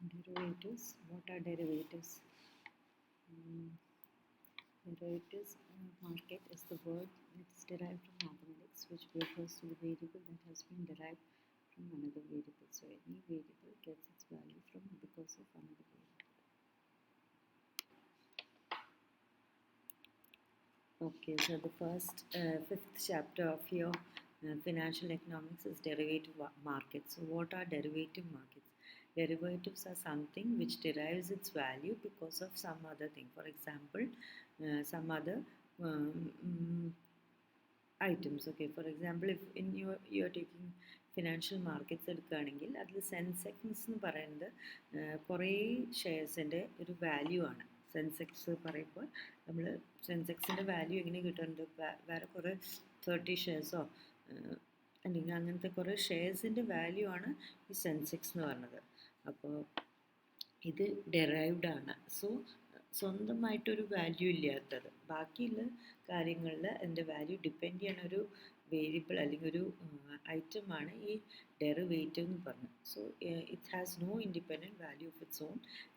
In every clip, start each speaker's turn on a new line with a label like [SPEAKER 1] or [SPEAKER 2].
[SPEAKER 1] Derivatives. What are derivatives? Derivatives market is the word that is derived from mathematics, which refers to the variable that has been derived from another variable. So any variable gets its value from because of another variable. Okay, so the first fifth chapter of your financial economics is derivative markets. So what are derivative markets? Derivatives are something which derives its value because of some other thing. For example, some other items. Okay, for example, if in you are taking financial markets എടുക്കുകയാണെങ്കിൽ അതിൽ Sensex എന്ന് പറയുന്നത് കുറേ ഷെയർസിൻ്റെ ഒരു value ആണ്. Sensex പറയുമ്പോൾ നമ്മൾ സെൻസെക്സിൻ്റെ value എങ്ങനെ കിട്ടുന്നുണ്ട്? വേറെ കുറേ 30 ഷെയർസോ അല്ലെങ്കിൽ അങ്ങനത്തെ കുറേ ഷെയർസിൻ്റെ വാല്യൂ ആണ് ഈ സെൻസെക്സ് എന്ന് പറയുന്നത്. അപ്പോൾ ഇത് ഡെറൈവ്ഡ് ആണ്. സോ സ്വന്തമായിട്ടൊരു വാല്യൂ ഇല്ലാത്തത്, ബാക്കിയുള്ള കാര്യങ്ങളിൽ അതിൻ്റെ വാല്യൂ ഡിപ്പെൻഡ് ചെയ്യണ ഒരു വേരിയബിൾ അല്ലെങ്കിൽ ഒരു ഐറ്റമാണ് ഈ ഡെറിവേറ്റീവ് എന്ന് പറഞ്ഞത്. So it has no independent value of its own.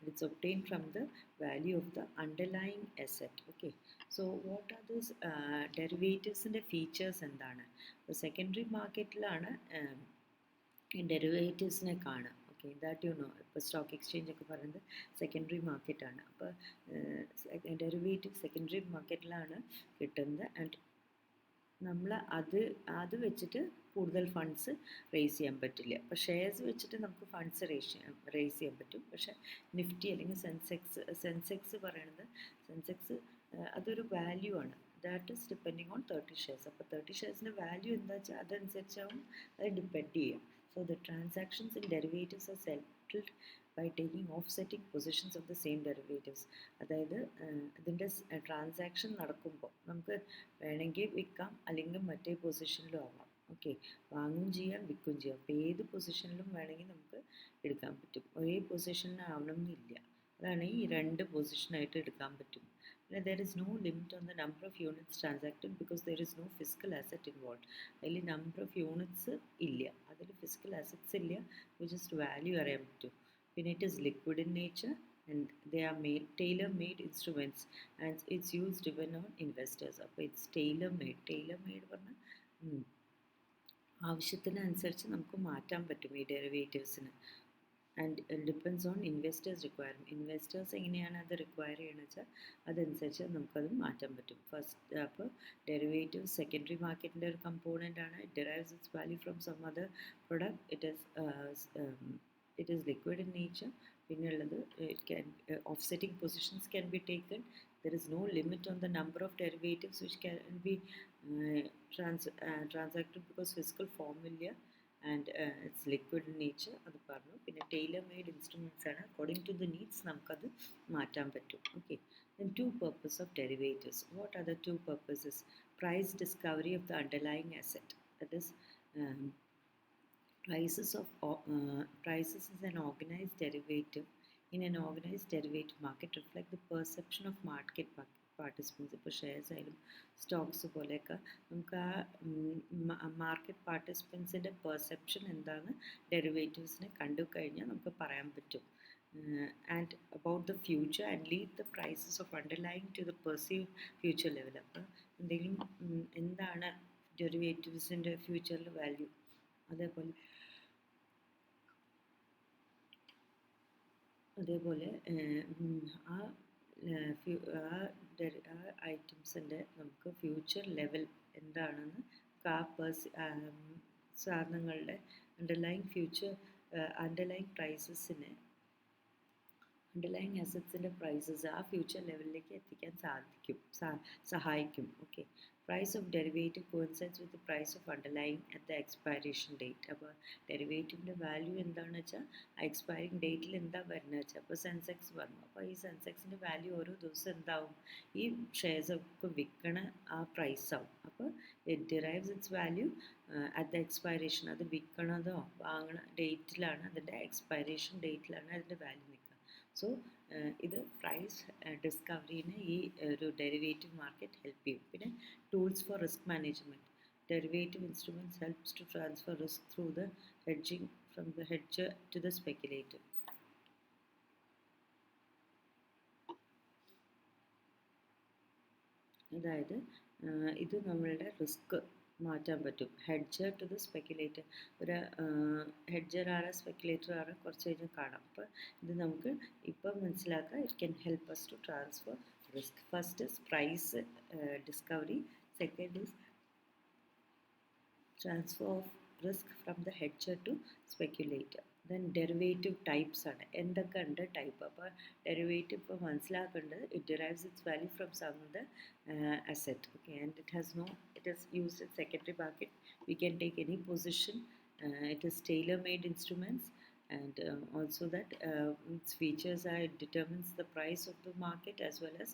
[SPEAKER 1] It's obtain from the value of the underlying asset. Okay, so what are this ഡെറിവേറ്റീവ്സിൻ്റെ ഫീച്ചേഴ്സ് എന്താണ്? സെക്കൻഡറി മാർക്കറ്റിലാണ് ഡെറിവേറ്റീവ്സിനെ കാണുക. Okay, that you know. ഇപ്പോൾ സ്റ്റോക്ക് എക്സ്ചേഞ്ച് ഒക്കെ പറയുന്നത് secondary മാർക്കറ്റാണ്. അപ്പോൾ ഡെറിവേറ്റീവ് സെക്കൻഡറി മാർക്കറ്റിലാണ് കിട്ടുന്നത്. ആൻഡ് നമ്മൾ അത് വെച്ചിട്ട് കൂടുതൽ ഫണ്ട്സ് റേസ് ചെയ്യാൻ പറ്റില്ല. അപ്പോൾ ഷെയർസ് വെച്ചിട്ട് നമുക്ക് ഫണ്ട്സ് റേസ് ചെയ്യാൻ പറ്റും. പക്ഷേ നിഫ്റ്റി അല്ലെങ്കിൽ സെൻസെക്സ് പറയണത് സെൻസെക്സ് അതൊരു വാല്യൂ ആണ്. That is depending on 30 shares. അപ്പോൾ 30 ഷെയർസിൻ്റെ വാല്യൂ എന്താ വെച്ചാൽ അതനുസരിച്ചാവും അത് ഡിപ്പെൻഡ് ചെയ്യുക. So the transactions in derivatives are settled by taking offsetting positions of the same derivatives. അതായത് അതിൻ്റെ ട്രാൻസാക്ഷൻ നടക്കുമ്പോൾ നമുക്ക് വേണമെങ്കിൽ വിൽക്കാം അല്ലെങ്കിൽ മറ്റേ പൊസിഷനിലും ആവാം. ഓക്കെ, വാങ്ങുകയും ചെയ്യാം വിൽക്കുകയും ചെയ്യാം. അപ്പോൾ ഏത് പൊസിഷനിലും വേണമെങ്കിൽ നമുക്ക് എടുക്കാൻ പറ്റും. ഒരേ പൊസിഷനിലാവണം എന്നില്ല. അതാണ് ഈ രണ്ട് പൊസിഷനായിട്ട് എടുക്കാൻ പറ്റും. പിന്നെ there is no limit on the number of units transacted because there is no physical asset involved. അതിൽ നമ്പർ ഓഫ് യൂണിറ്റ്സ് ഇല്ല, അതിൽ ഫിസിക്കൽ അസറ്റ്സ് ഇല്ല, ജസ്റ്റ് വാല്യൂ അറിയാൻ പറ്റും. പിന്നെ it is liquid in nature and they are tailor made instruments and its use depend on investors. അപ്പോൾ it's tailor made പറഞ്ഞാൽ ആവശ്യത്തിനനുസരിച്ച് നമുക്ക് മാറ്റാൻ പറ്റും ഈ ഡെറിവേറ്റീവ്സിന്. And depends on investors requirement. Investors എങ്ങനെയാണ് അത് റിക്വയർ ചെയ്യണമെന്ന് വെച്ചാൽ അതനുസരിച്ച് നമുക്കത് മാറ്റാൻ പറ്റും. ഫസ്റ്റ് അപ്പോൾ ഡെറിവേറ്റീവ് സെക്കൻഡറി മാർക്കറ്റിൻ്റെ ഒരു കമ്പോണൻ്റ് ആണ്. It derives its value from some other product. It is liquid in nature. പിന്നെ ഉള്ളത് offsetting positions can be taken. There is no limit on the number of derivatives which can be transacted because physical formula and it's liquid in nature. അത് പറഞ്ഞു. പിന്നെ Taylor made instruments ആണ്. According to the needs നമുക്കത് മാറ്റാൻ പറ്റും. Okay, then two purposes of derivatives. What are the two purposes? Price discovery of the underlying asset. That is prices is an organized derivative. In an organized derivative market reflect the perception of market participants. ഇപ്പോൾ shares ആയാലും Stokes പോലെയൊക്കെ നമുക്ക് ആ market പാർട്ടിസിപ്പൻസിൻ്റെ perception എന്താണ് ഡെറിവേറ്റീവ്സിനെ കണ്ടു കഴിഞ്ഞാൽ നമുക്ക് പറയാൻ പറ്റും. And about the future and lead the prices of underlying to the perceive future level. അപ്പോൾ എന്തെങ്കിലും എന്താണ് ഡെറിവേറ്റീവ്സിൻ്റെ ഫ്യൂച്ചറിൽ വാല്യൂ, അതേപോലെ ആ ഐറ്റംസിൻ്റെ നമുക്ക് ഫ്യൂച്ചർ ലെവൽ എന്താണെന്ന് സാധനങ്ങളുടെ അണ്ടർലൈങ് പ്രൈസസിനെ അണ്ടർലൈങ് അസറ്റ്സിൻ്റെ പ്രൈസസ് ആ ഫ്യൂച്ചർ ലെവലിലേക്ക് എത്തിക്കാൻ സഹായിക്കും. Okay, price of derivative coincides with price of underlying at the expiration date. അപ്പോൾ ഡെറിവേറ്റീവിൻ്റെ വാല്യൂ എന്താണെന്ന് വെച്ചാൽ ആ എക്സ്പയറിങ് ഡേറ്റിൽ എന്താ വരുന്നത് വെച്ചാൽ അപ്പോൾ സെൻസെക്സ് പറഞ്ഞു. അപ്പോൾ ഈ സെൻസെക്സിൻ്റെ വാല്യൂ ഓരോ ദിവസം എന്താവും, ഈ ഷെയർസൊക്കെ വിൽക്കണ ആ പ്രൈസാവും. അപ്പോൾ it derives its value at the expiration. അത് വിൽക്കണതോ വാങ്ങണ ഡേറ്റിലാണ്, അതിൻ്റെ എക്സ്പയറേഷൻ ഡേറ്റിലാണ് അതിൻ്റെ വാല്യൂ നിൽക്കുക. സോ ഇത് പ്രൈസ് ഡിസ്കവറിന് ഈ ഒരു ഡെറിവേറ്റീവ് മാർക്കറ്റ് ഹെൽപ്പ് ചെയ്യും. പിന്നെ tools four risk management. Derivative instruments helps to transfer risk through the hedging from the hedger to the speculator. അതായത് ഇത് നമ്മളുടെ റിസ്ക് മാറ്റാൻ പറ്റും. ഹെഡ്ജർ ടു ദ സ്പെക്കുലേറ്റർ, ഒരു ഹെഡ്ജർ ആറ് സ്പെക്കുലേറ്റർ ആറ് കുറച്ച് കഴിഞ്ഞ് കാണാം. അപ്പോൾ ഇത് നമുക്ക് ഇപ്പം മനസ്സിലാക്കാം. It can help us to transfer risk. First is price discovery, second is transfer of risk from the hedger to speculator. Then derivative types ആണ്. എന്തൊക്കെയുണ്ട് ടൈപ്പ്? അപ്പോൾ ഡെറിവേറ്റീവ് ഇപ്പോൾ മനസ്സിലാക്കേണ്ടത്, it derives its value from some of the asset. Okay, and it is used in secondary market. We can take any position. It is tailor-made instruments, and also that its features are, it determines the price of the market as well as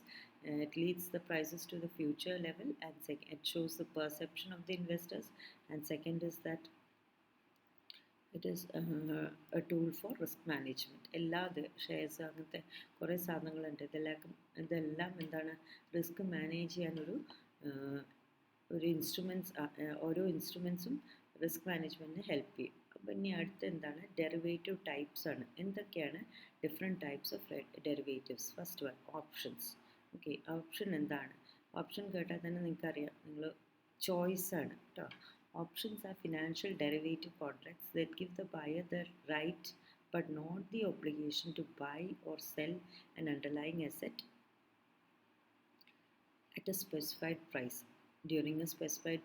[SPEAKER 1] it leads the prices to the future level, and it shows the perception of the investors, and second is that it is a tool for risk management. എല്ലാ shares അങ്ങനത്തെ കുറേ സാധനങ്ങളുണ്ട്. ഇതെല്ലാം എന്താണ്, risk manage ചെയ്യാനൊരു instruments, ഓരോ ഇൻസ്ട്രുമെൻറ്റ്സും risk മാനേജ്മെൻറ്റിന് help ചെയ്യും. അപ്പോൾ ഇനി അടുത്ത് എന്താണ്, ഡെറിവേറ്റീവ് ടൈപ്സ് ആണ്. എന്തൊക്കെയാണ് different types of derivatives? First one, options. Okay, option എന്താണ്? ഓപ്ഷൻ കേട്ടാൽ തന്നെ നിങ്ങൾക്കറിയാം, നിങ്ങൾ ചോയ്സ് ആണ് കേട്ടോ. Options are financial derivative contracts that give the buyer the right but not the obligation to buy or sell an underlying asset at a specified price during a specific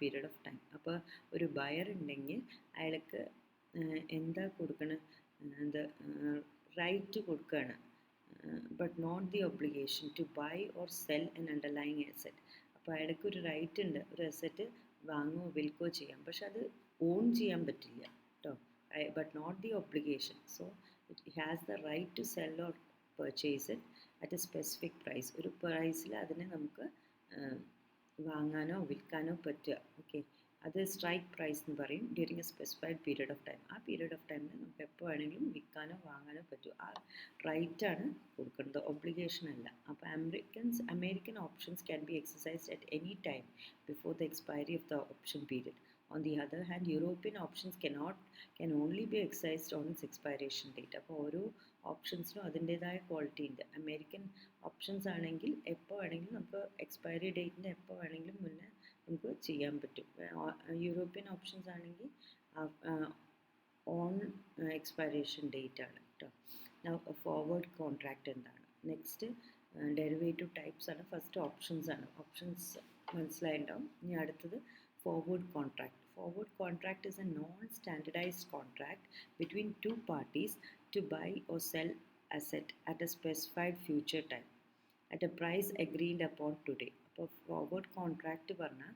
[SPEAKER 1] period of time. അപ്പോൾ ഒരു buyer ഉണ്ടെങ്കിൽ അയാൾക്ക് എന്താ കൊടുക്കണം, എന്താ right കൊടുക്കുകയാണ്, but not the obligation to buy or sell an underlying asset. അപ്പോൾ അയാൾക്ക് ഒരു റൈറ്റ് ഉണ്ട്, ഒരു അസെറ്റ് വാങ്ങുകയോ വിൽക്കുകയോ ചെയ്യാം, പക്ഷെ അത് ഓൺ ചെയ്യാൻ പറ്റില്ല കേട്ടോ. But not the obligation. So it has the right to sell or purchase it at a specific price. ഒരു പ്രൈസിൽ അതിനെ നമുക്ക് വാങ്ങാനോ വിൽക്കാനോ പറ്റുക. ഓക്കെ, അത് സ്ട്രൈക്ക് പ്രൈസ് എന്ന് പറയും. During A specified period of time. ആ പീരീഡ് ഓഫ് ടൈമിൽ നമുക്ക് എപ്പോൾ വേണമെങ്കിലും വിൽക്കാനോ വാങ്ങാനോ പറ്റും. ആ റൈറ്റാണ് കൊടുക്കുന്നത്, ഒബ്ലിഗേഷൻ അല്ല. അപ്പോൾ American options can be exercised at any time before the expiry of the option period. On the other hand, European options can only be exercised on its expiration date. അപ്പോൾ ഓരോ ഓപ്ഷൻസിനും അതിൻ്റേതായ ക്വാളിറ്റി ഉണ്ട്. American options ആണെങ്കിൽ എപ്പോൾ വേണമെങ്കിലും നമുക്ക് expiry ഡേറ്റിൻ്റെ എപ്പോൾ വേണമെങ്കിലും മുന്നേ നമുക്ക് ചെയ്യാൻ പറ്റും. യൂറോപ്യൻ ഓപ്ഷൻസ് ആണെങ്കിൽ ഓൺ എക്സ്പയറേഷൻ ഡേറ്റ് ആണ് കേട്ടോ. ഫോർവേഡ് കോൺട്രാക്റ്റ് എന്താണ്? നെക്സ്റ്റ് ഡെറിവേറ്റീവ് ടൈപ്സ് ആണ്. ഫസ്റ്റ് ഓപ്ഷൻസ് ആണ്. ഓപ്ഷൻസ് മനസ്സിലായിട്ടുണ്ടാവും. ഇനി അടുത്തത് forward contract. Forward contract is a non-standardized contract between two parties to buy or sell asset at a specified future time at a price agreed upon today. അപ്പോൾ forward contract പറഞ്ഞാൽ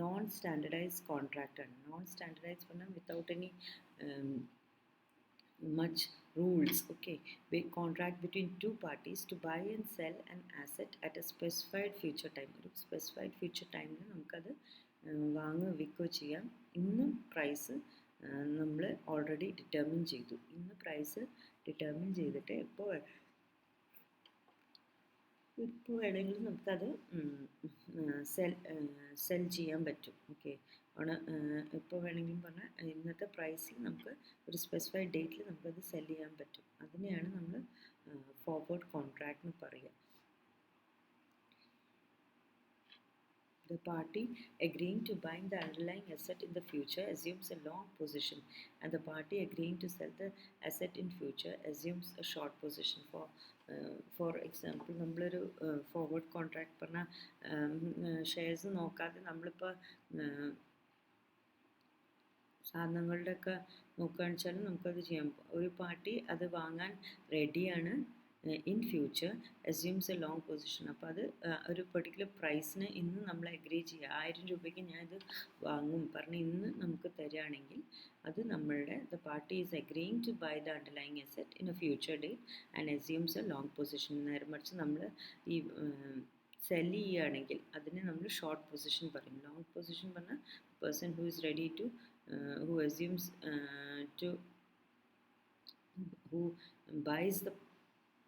[SPEAKER 1] non standardised contract ആണ്. Non standardised പറഞ്ഞാൽ without any much rules. Okay, we contract between two parties to buy and sell an asset at a specified future time. ഒരു specified future ടൈമിൽ നമുക്കത് വാങ്ങുകയോ വിൽക്കുകയോ ചെയ്യാം. ഇന്ന് പ്രൈസ് നമ്മൾ ഓൾറെഡി ഡിറ്റർമിൻ ചെയ്തു. ഇന്ന് പ്രൈസ് ഡിറ്റർമിൻ ചെയ്തിട്ട് എപ്പോൾ വേണമെങ്കിലും നമുക്കത് സെൽ ചെയ്യാൻ പറ്റും. ഓക്കെ, എപ്പോൾ വേണമെങ്കിലും പറഞ്ഞാൽ ഇന്നത്തെ പ്രൈസിൽ നമുക്ക് ഒരു സ്പെസിഫൈഡ് ഡേറ്റിൽ നമുക്കത് സെൽ ചെയ്യാൻ പറ്റും. അതിനെയാണ് നമ്മൾ ഫോർവേഡ് കോൺട്രാക്റ്റ് എന്ന് പറയുക. The party agreeing to buying the underlying asset in the future assumes a long position, and the party agreeing to sell the asset in future assumes a short position. For example, നമ്മളൊരു forward contract പറഞ്ഞാൽ shares നോക്കാതെ നമ്മളിപ്പോൾ സാധനങ്ങളുടെയൊക്കെ നോക്കുകയാണെന്ന് വെച്ചാൽ നമുക്കത് ചെയ്യാം. ഒരു party അത് വാങ്ങാൻ റെഡിയാണ് in future, assumes a long position. അപ്പോൾ അത് ഒരു പെർട്ടിക്കുലർ പ്രൈസിന് ഇന്ന് നമ്മൾ അഗ്രി ചെയ്യുക, 1000 രൂപയ്ക്ക് ഞാനിത് വാങ്ങും പറഞ്ഞ് ഇന്ന് നമുക്ക് തരികയാണെങ്കിൽ അത് നമ്മളുടെ the party is agreeing to buy the underlying asset in a future date and assumes a long position. നേരെ മറിച്ച് നമ്മൾ ഈ സെൽ ചെയ്യുകയാണെങ്കിൽ അതിനെ നമ്മൾ ഷോർട്ട് പൊസിഷൻ പറയും. ലോങ് പൊസിഷൻ പറഞ്ഞാൽ person who is ready to who assumes who buys the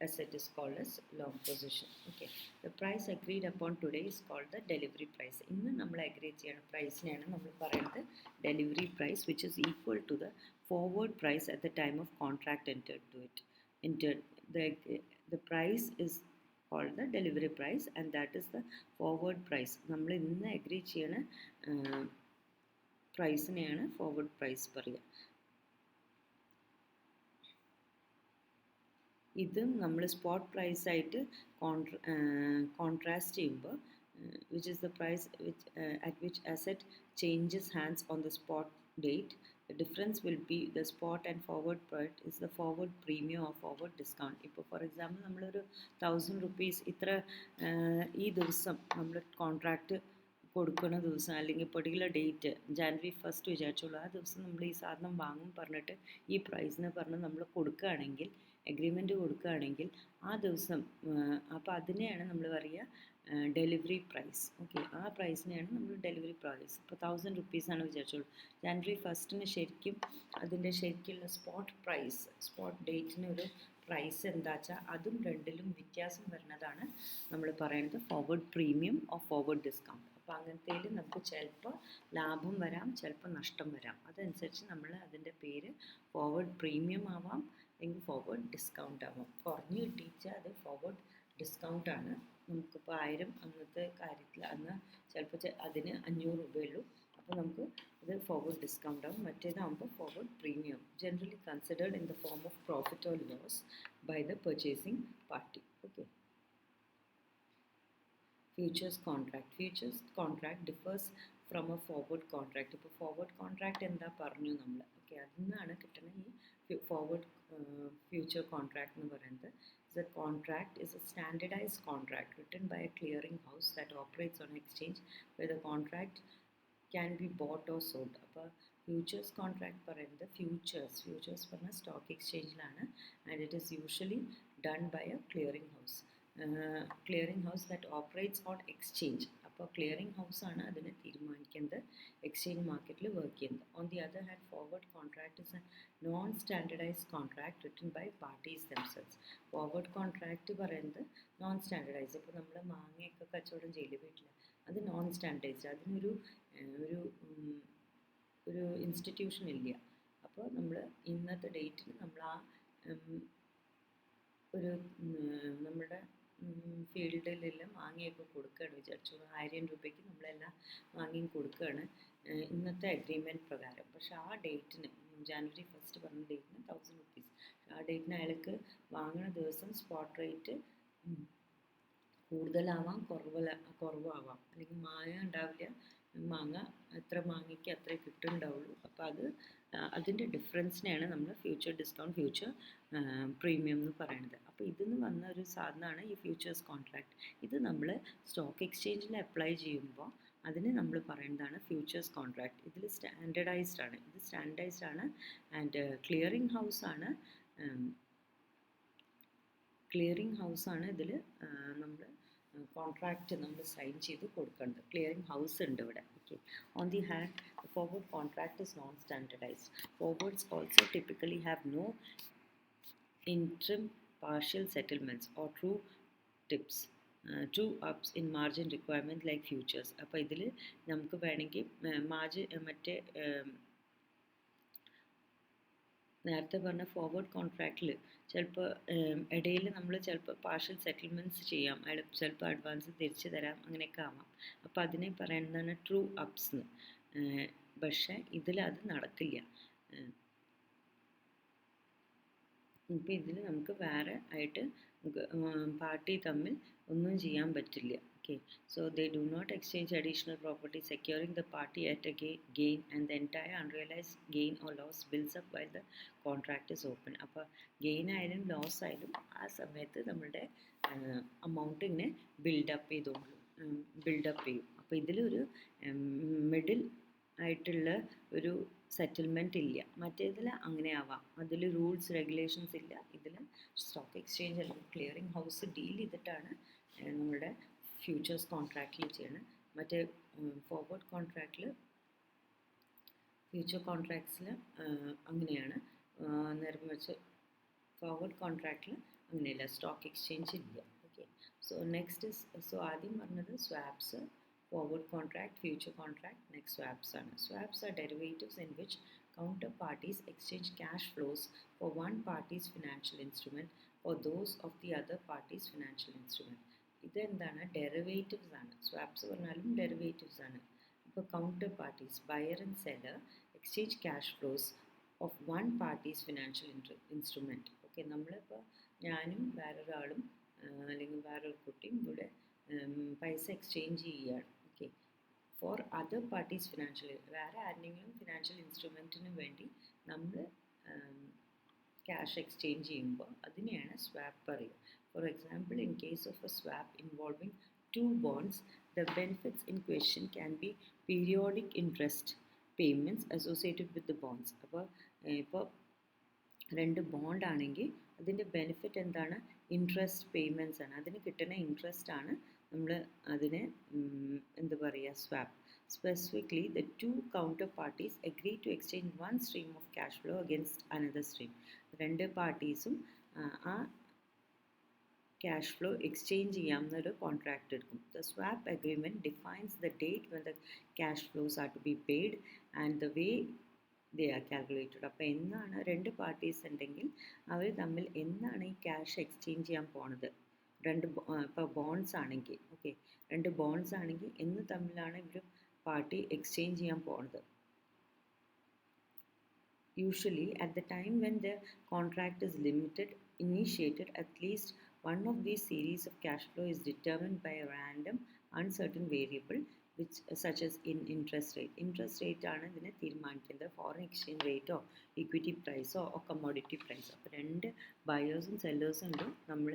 [SPEAKER 1] asset is called as long position. Okay, the price agreed upon today is called the delivery price. ഇന്ന് നമ്മൾ agri ചെയ്യുന്ന പ്രൈസിനെയാണ് നമ്മൾ പറയുന്നത് delivery price, which is equal to the forward price at the time of contract entered. The price is called the delivery price, and that is the forward price. നമ്മൾ ഇന്ന് agri ചെയ്യണ പ്രൈസിനെയാണ് forward price പറയുക. ഇതും നമ്മൾ spot പ്രൈസായിട്ട് contrast ചെയ്യുമ്പോൾ which is the price at which asset changes hands on the spot date. The difference will be the spot and forward price is the forward premium or forward discount. ഇപ്പോൾ for example നമ്മളൊരു 1000 rupees ഇത്ര ഈ ദിവസം നമ്മൾ contract കൊടുക്കുന്ന ദിവസം അല്ലെങ്കിൽ particular date January 1 വിചാരിച്ചോളൂ, ആ ദിവസം നമ്മൾ ഈ സാധനം വാങ്ങും പറഞ്ഞിട്ട് ഈ പ്രൈസിന് പറഞ്ഞ് നമ്മൾ കൊടുക്കുകയാണെങ്കിൽ, എഗ്രിമെൻറ്റ് കൊടുക്കുകയാണെങ്കിൽ ആ ദിവസം അപ്പോൾ അതിനെയാണ് നമ്മൾ പറയുക ഡെലിവറി പ്രൈസ്. ഓക്കെ, ആ പ്രൈസിനെയാണ് നമ്മൾ ഡെലിവറി പ്രൈസ്. ഇപ്പോൾ 1000 rupees വിചാരിച്ചോളൂ, ജാനുവരി 1 ശരിക്കും അതിൻ്റെ ശരിക്കുള്ള സ്പോട്ട് പ്രൈസ്, സ്പോട്ട് ഡേറ്റിന് ഒരു പ്രൈസ് എന്താ വെച്ചാൽ അതും രണ്ടിലും വ്യത്യാസം വരുന്നതാണ് നമ്മൾ പറയുന്നത് forward premium or forward discount. അപ്പോൾ അങ്ങനത്തേൽ നമുക്ക് ചിലപ്പോൾ ലാഭം വരാം, ചിലപ്പോൾ നഷ്ടം വരാം. അതനുസരിച്ച് നമ്മൾ അതിൻ്റെ പേര് ഫോർവേഡ് പ്രീമിയം ആവാം അല്ലെങ്കിൽ ഫോർവേഡ് ഡിസ്കൗണ്ട് ആവാം. കുറഞ്ഞ് കിട്ടിച്ചാൽ അത് ഫോർവേഡ് ഡിസ്കൗണ്ട് ആണ്. നമുക്കിപ്പോൾ 1000 അന്നത്തെ കാര്യത്തിൽ അന്ന് ചിലപ്പോൾ അതിന് 500 രൂപയുള്ളൂ, അപ്പോൾ നമുക്ക് ഇത് ഫോർവേഡ് ഡിസ്കൗണ്ട് ആവും. മറ്റേതാകുമ്പോൾ forward premium, generally considered in the form of profit or loss by the purchasing party. Okay, futures contract. Futures contract differs from a forward contract. ഇപ്പോൾ ഫോർവേഡ് കോൺട്രാക്ട് എന്താ പറഞ്ഞു നമ്മൾ. ഓക്കെ, അതിൽ നിന്നാണ് കിട്ടുന്ന ഈ ഫോർവേഡ് ഫ്യൂച്ചർ കോൺട്രാക്ട് എന്ന് പറയുന്നത്. The contract is a standardized contract written by a clearing house that operates on exchange where the contract can be bought or sold. അപ്പോൾ ഫ്യൂച്ചേഴ്സ് കോൺട്രാക്ട് പറയുന്നത് ഫ്യൂച്ചേഴ്സ് പറഞ്ഞ സ്റ്റോക്ക് എക്സ്ചേഞ്ചിലാണ്, and it is usually done by a clearing house that operates on exchange. അപ്പോൾ clearing ഹൗസാണ് അതിനെ തീരുമാനിക്കുന്നത്, exchange മാർക്കറ്റിൽ work ചെയ്യുന്നത്. On the other hand forward contract is a non standardized contract written by parties themselves. Forward contract പറയുന്നത് non standardized. ഇപ്പോൾ നമ്മൾ മാങ്ങയൊക്കെ കച്ചവടം ചെയ്യില്ല വീട്ടിൽ, അത് നോൺ സ്റ്റാൻഡർഡൈസ്ഡ്. അതിനൊരു ഒരു ഇൻസ്റ്റിറ്റ്യൂഷൻ ഇല്ല. അപ്പോൾ നമ്മൾ ഇന്നത്തെ ഡേറ്റിൽ നമ്മൾ ആ ഒരു നമ്മുടെ ഫീൽഡിലെല്ലാം മാങ്ങയൊക്കെ കൊടുക്കുകയാണ് വിചാരിച്ചു, 1000 രൂപയ്ക്ക് നമ്മളെല്ലാം മാങ്ങയും കൊടുക്കുകയാണ് ഇന്നത്തെ അഗ്രിമെൻറ്റ് പ്രകാരം. പക്ഷേ ആ ഡേറ്റിന് ജാനുവരി 1 പറഞ്ഞ ഡേറ്റിന് 1000 rupees, ആ ഡേറ്റിന് അയാൾക്ക് വാങ്ങുന്ന ദിവസം സ്പോട്ട് റേറ്റ് കൂടുതലാവാം, കുറവാവാം, അല്ലെങ്കിൽ മാങ്ങ ഉണ്ടാവില്ല, മാങ്ങ എത്ര മാങ്ങയ്ക്ക് അത്രേ കിട്ടുന്നുണ്ടാവുള്ളൂ. അപ്പോൾ അതിൻ്റെ ഡിഫറൻസിനെയാണ് നമ്മൾ ഫ്യൂച്ചർ ഡിസ്കൗണ്ട്, ഫ്യൂച്ചർ പ്രീമിയം എന്ന് പറയുന്നത്. അപ്പോൾ ഇതിന്ന് വന്ന ഒരു സാധനമാണ് ഈ ഫ്യൂച്ചേഴ്സ് കോൺട്രാക്ട്. ഇത് നമ്മൾ സ്റ്റോക്ക് എക്സ്ചേഞ്ചിൽ അപ്ലൈ ചെയ്യുമ്പോൾ അതിന് നമ്മൾ പറയുന്നതാണ് ഫ്യൂച്ചേഴ്സ് കോൺട്രാക്ട്. ഇതിൽ സ്റ്റാൻഡർഡൈസ്ഡ് ആണ്, ആൻഡ് ക്ലിയറിംഗ് ഹൗസാണ് ഇതിൽ നമ്മൾ കോൺട്രാക്റ്റ് നമ്മൾ സൈൻ ചെയ്ത് കൊടുക്കേണ്ടത്. ക്ലിയറിംഗ് ഹൗസ് ഉണ്ട് ഇവിടെ. Okay, on the hand forward contract is non standardised. Forwards also typically have no interim partial settlements or true ups in margin requirement like futures. അപ്പോൾ ഇതിൽ നമുക്ക് വേണമെങ്കിൽ മറ്റേ നേരത്തെ പറഞ്ഞ ഫോർവേഡ് കോൺട്രാക്റ്റിൽ ചിലപ്പോൾ ഇടയിൽ നമ്മൾ ചിലപ്പോൾ പാർഷ്യൽ സെറ്റിൽമെൻറ്റ്സ് ചെയ്യാം, ചിലപ്പോൾ അഡ്വാൻസ് തിരിച്ചു തരാം, അങ്ങനെയൊക്കെ ആവാം. അപ്പോൾ അതിനെ പറയുന്നതാണ് ട്രൂ അപ്സ് എന്ന്. പക്ഷേ ഇതിലത് നടക്കില്ല. ഇപ്പോൾ ഇതിൽ നമുക്ക് വേറെ ആയിട്ട് പാർട്ടി തമ്മിൽ ഒന്നും ചെയ്യാൻ പറ്റില്ല. Okay, so they do not exchange additional property, securing the party at a gain, and the entire unrealized gain or loss builds up while the contract is open. അപ്പോൾ ഗെയിൻ ആയാലും ലോസ് ആയാലും ആ സമയത്ത് നമ്മളുടെ അമൗണ്ട് ഇങ്ങനെ build-up ചെയ്യും. അപ്പോൾ ഇതിലൊരു മിഡിൽ ആയിട്ടുള്ള ഒരു സെറ്റിൽമെൻറ്റ് ഇല്ല. മറ്റേതിൽ അങ്ങനെ ആവാം, അതിൽ റൂൾസ് റെഗുലേഷൻസ് ഇല്ല. ഇതിൽ സ്റ്റോക്ക് എക്സ്ചേഞ്ച് അല്ലെങ്കിൽ ക്ലിയറിംഗ് ഹൗസ് ഡീൽ ചെയ്തിട്ടാണ് നമ്മുടെ ഫ്യൂച്ചേഴ്സ് കോൺട്രാക്റ്റിൽ ചെയ്യണം. മറ്റേ ഫോർവേഡ് കോൺട്രാക്റ്റിൽ ഫ്യൂച്ചർ കോൺട്രാക്ട്സിൽ അങ്ങനെയാണ്. നേരെ മറിച്ച് ഫോർവേഡ് കോൺട്രാക്റ്റിൽ അങ്ങനെയല്ല, സ്റ്റോക്ക് എക്സ്ചേഞ്ച് ഇല്ല. ഓക്കെ, സോ ആദ്യം പറഞ്ഞത് swaps, forward contract, future contract, next swaps are derivatives in which Counterparties exchange cash flows for one party's financial instrument for those of the other party's financial instrument. ഇതെന്താണ്? Derivatives ആണ്. Swaps പറഞ്ഞാലും derivatives ആണ്. ഇപ്പോൾ counterparties, buyer and seller exchange cash flows of one party's financial instrument. Okay, നമ്മളിപ്പോൾ ഞാനും വേറൊരാളും അല്ലെങ്കിൽ വേറൊരു കുട്ടിയും ഇവിടെ പൈസ എക്സ്ചേഞ്ച് ചെയ്യുകയാണ്. Okay, for other parties financial, വേറെ ആരുടെയെങ്കിലും ഫിനാൻഷ്യൽ ഇൻസ്ട്രുമെൻറ്റിന് വേണ്ടി നമ്മൾ ക്യാഷ് എക്സ്ചേഞ്ച് ചെയ്യുമ്പോൾ അതിനെയാണ് സ്വാപ്പ് പറയുക. For example, in case of A swap involving two bonds, the benefits in question can be periodic interest payments associated with the bonds. ഇപ്പോൾ രണ്ട് bond ആണെങ്കിൽ അതിൻ്റെ ബെനിഫിറ്റ് എന്താണ്? ഇൻട്രസ്റ്റ് പേയ്മെൻറ്റ്സ് ആണ്. അതിന് കിട്ടുന്ന ഇൻട്രസ്റ്റ് ആണ് നമ്മൾ അതിനെ എന്താ പറയുക, swap. Specifically, the two counterparties agree to exchange one stream of cash flow against another stream. രണ്ട് പാർട്ടീസും ആ cash flow exchange ചെയ്യാവുന്നൊരു കോൺട്രാക്റ്റ് എടുക്കും. The swap agreement defines the date when the cash flows are to be paid and the way they are calculated. അപ്പോൾ എന്നാണ് രണ്ട് parties ഉണ്ടെങ്കിൽ അവർ തമ്മിൽ എന്നാണ് ഈ ക്യാഷ് എക്സ്ചേഞ്ച് ചെയ്യാൻ പോണത്? ഇപ്പോൾ ബോണ്ട്സ് ആണെങ്കിൽ, ഓക്കെ, രണ്ട് ബോണ്ട്സ് ആണെങ്കിൽ എന്ന് തമ്മിലാണ് ഇവർ പാർട്ടി എക്സ്ചേഞ്ച് ചെയ്യാൻ പോണത്. Usually, at the time when the contract is initiated, at least one of these series of cash flow is determined by a random, uncertain variable, which such as interest rate. Interest rate ആണ് ഇതിനെ തീരുമാനിക്കുന്നത്. Foreign exchange റേറ്റോ equity പ്രൈസോ commodity പ്രൈസോ. അപ്പോൾ രണ്ട് ബയേഴ്സും സെല്ലേഴ്സും ഉണ്ട്, നമ്മൾ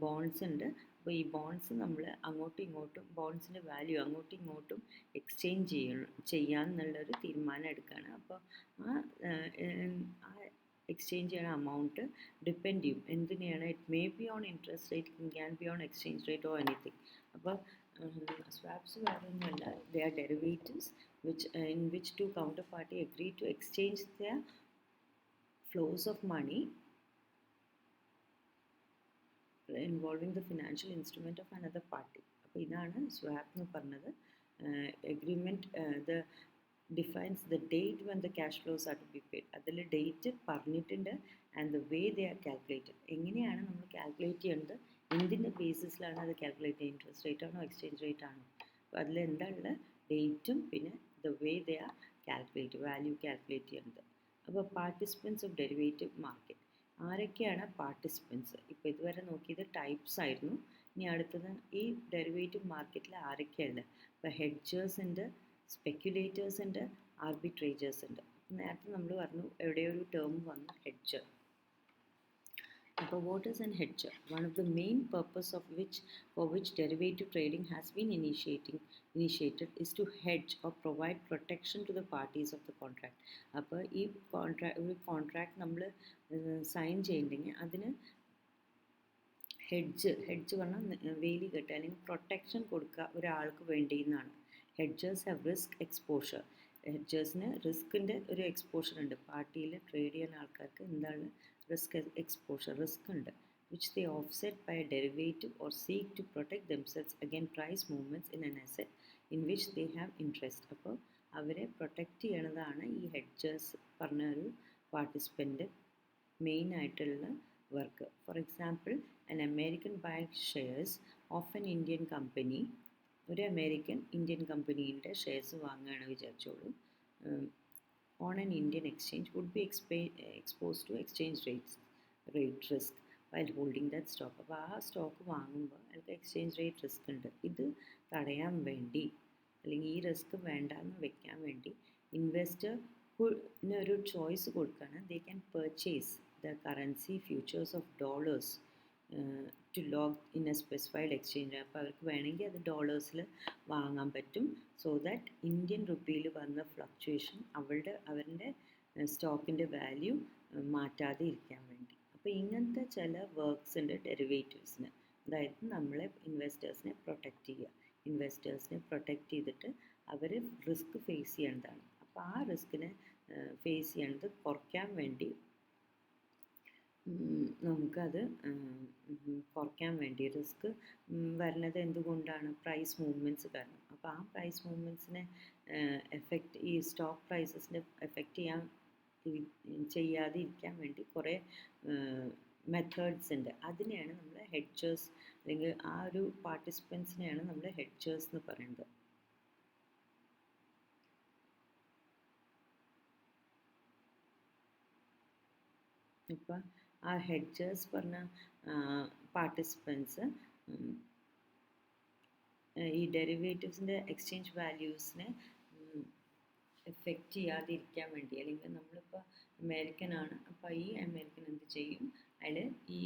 [SPEAKER 1] ബോണ്ട്സ് ഉണ്ട്. അപ്പോൾ ഈ ബോണ്ട്സ് നമ്മൾ അങ്ങോട്ടും ഇങ്ങോട്ടും ബോണ്ട്സിൻ്റെ വാല്യൂ അങ്ങോട്ടും ഇങ്ങോട്ടും എക്സ്ചേഞ്ച് ചെയ്യാമെന്നുള്ളൊരു തീരുമാനം എടുക്കുകയാണ്. അപ്പോൾ ആ എക്സ്ചേഞ്ച് ചെയ്യുന്ന അമൗണ്ട് ഡിപ്പെൻഡ് ചെയ്യും എന്തിനെയാണ്. It may be on interest rate, can be on exchange rate or anything. അപ്പോൾ സ്വാപ്സ് വേറൊന്നുമല്ല, they are derivatives in which two counterparty agree to exchange their flows of money involving the financial instrument of another party. അപ്പോൾ ഇതാണ് swap എന്ന് പറഞ്ഞത്. Agreement the defines the date when the cash flows are to be paid. അതിൽ date പറഞ്ഞിട്ടുണ്ട്. And the way they are calculated, എങ്ങനെയാണ് നമ്മൾ calculate ചെയ്യേണ്ടത്, എന്തിൻ്റെ ബേസിസിലാണ് അത് കാൽക്കുലേറ്റ് ചെയ്യുന്നത്, ഇൻട്രസ്റ്റ് റേറ്റ് ആണോ എക്സ്ചേഞ്ച് റേറ്റ് ആണോ. അപ്പോൾ അതിൽ എന്താണ് ഡേറ്റും പിന്നെ the way they are calculate, value calculate ചെയ്യുന്നത്. അപ്പോൾ പാർട്ടിസിപ്പൻസ് ഓഫ് ഡെറിവേറ്റീവ് മാർക്കറ്റ്, ആരൊക്കെയാണ് പാർട്ടിസിപ്പൻസ്? ഇപ്പോൾ ഇതുവരെ നോക്കിയത് ടൈപ്സ് ആയിരുന്നു. ഇനി അടുത്തത് ഈ ഡെറിവേറ്റീവ് മാർക്കറ്റിൽ ആരൊക്കെയാണ്? ഇപ്പോൾ ഹെഡ്ജേഴ്സ് ഉണ്ട്, സ്പെക്യുലേറ്റേഴ്സ് ഉണ്ട്, ആർബിട്രേജേഴ്സ് ഉണ്ട്. നേരത്തെ നമ്മൾ പറഞ്ഞു എവിടെയോ ഒരു ടേം വന്നു, ഹെഡ്ജർ. അപ്പോൾ what is an hedger? One of the main purpose of for which derivative trading has been initiated is to hedge or provide protection to the parties of the contract. അപ്പോൾ ഈ ഒരു contract നമ്മൾ sign ചെയ്യുന്നുണ്ടെങ്കിൽ അതിന് hedge പറഞ്ഞാൽ വേലി കെട്ടുക അല്ലെങ്കിൽ പ്രൊട്ടക്ഷൻ കൊടുക്കുക ഒരാൾക്ക് വേണ്ടി എന്നാണ്. Hedgers have risk exposure. ഹെഡ്ജേഴ്സിന് റിസ്കിൻ്റെ ഒരു എക്സ്പോഷർ ഉണ്ട്. പാർട്ടിയിൽ ട്രേഡ് ചെയ്യുന്ന ആൾക്കാർക്ക് എന്താണ് റിസ്ക് എക്സ്പോഷർ, റിസ്ക് ഉണ്ട്, which they offset by a derivative or seek to protect themselves against price movements in an asset in which they have interest. അപ്പോൾ അവരെ പ്രൊട്ടക്റ്റ് ചെയ്യണതാണ് ഈ ഹെഡ്ജേഴ്സ് പറഞ്ഞ ഒരു പാർട്ടിസിപ്പൻ്റ് മെയിൻ ആയിട്ടുള്ള work. For example, an American bank shares of an Indian company, ഒരു Indian കമ്പനീൻ്റെ shares വാങ്ങുകയാണ് വിചാരിച്ചോളൂ, on an Indian exchange would be expose to exchange rate risk while holding that stock. അപ്പോൾ ആ stock വാങ്ങുമ്പോൾ അതിൽ exchange rate risk ഉണ്ട്. ഇത് തടയാൻ വേണ്ടി അല്ലെങ്കിൽ ഈ റിസ്ക് വേണ്ടാന്ന് വെക്കാൻ വേണ്ടി ഇൻവെസ്റ്ററിന് ഒരു ചോയ്സ് കൊടുക്കുകയാണ്. They can purchase the currency futures of dollars to lock in a specified exchange. അപ്പോൾ അവർക്ക് വേണമെങ്കിൽ അത് ഡോളേഴ്സിൽ വാങ്ങാൻ പറ്റും. സോ ദാറ്റ് ഇന്ത്യൻ റുപ്പിയിൽ വന്ന ഫ്ലക്ച്വേഷൻ അവരുടെ സ്റ്റോക്കിൻ്റെ വാല്യൂ മാറ്റാതെ ഇരിക്കാൻ വേണ്ടി. അപ്പോൾ ഇങ്ങനത്തെ ചില വർക്ക്സ് ഉണ്ട് ഡെറിവേറ്റീവ്സിന്. അതായത് നമ്മളെ ഇൻവെസ്റ്റേഴ്സിനെ പ്രൊട്ടക്റ്റ് ചെയ്യുക. ഇൻവെസ്റ്റേഴ്സിനെ പ്രൊട്ടക്റ്റ് ചെയ്തിട്ട് അവർ റിസ്ക് ഫേസ് ചെയ്യേണ്ടതാണ്. അപ്പോൾ ആ റിസ്കിനെ ഫേസ് ചെയ്യേണ്ടത് കുറയ്ക്കാൻ വേണ്ടി നമുക്കത് കുറയ്ക്കാൻ വേണ്ടി റിസ്ക് വരുന്നത് എന്തുകൊണ്ടാണ്? പ്രൈസ് മൂവ്മെൻറ്റ്സ് കാരണം. അപ്പോൾ ആ പ്രൈസ് മൂവ്മെൻറ്റ്സിനെ ഈ സ്റ്റോക്ക് പ്രൈസസിനെ എഫക്റ്റ് ചെയ്യാൻ ചെയ്യാതെ ഇരിക്കാൻ വേണ്ടി കുറേ മെത്തേഡ്സ് ഉണ്ട്. അതിനെയാണ് നമ്മൾ ഹെഡ്ജേഴ്സ്, അല്ലെങ്കിൽ ആ ഒരു പാർട്ടിസിപ്പൻസിനെയാണ് നമ്മൾ ഹെഡ്ജേഴ്സ് എന്ന് പറയുന്നത്. ഇപ്പം ആ ഹെഡ്ജേഴ്സ് പറഞ്ഞ പാർട്ടിസിപ്പൻസ് ഈ ഡെറിവേറ്റീവ്സിൻ്റെ എക്സ്ചേഞ്ച് വാല്യൂസിനെ എഫക്റ്റ് ചെയ്യാതിരിക്കാൻ വേണ്ടി, അല്ലെങ്കിൽ നമ്മളിപ്പോൾ അമേരിക്കനാണ്, അപ്പോൾ ഈ അമേരിക്കൻ എന്ത് ചെയ്യും, അതിൽ ഈ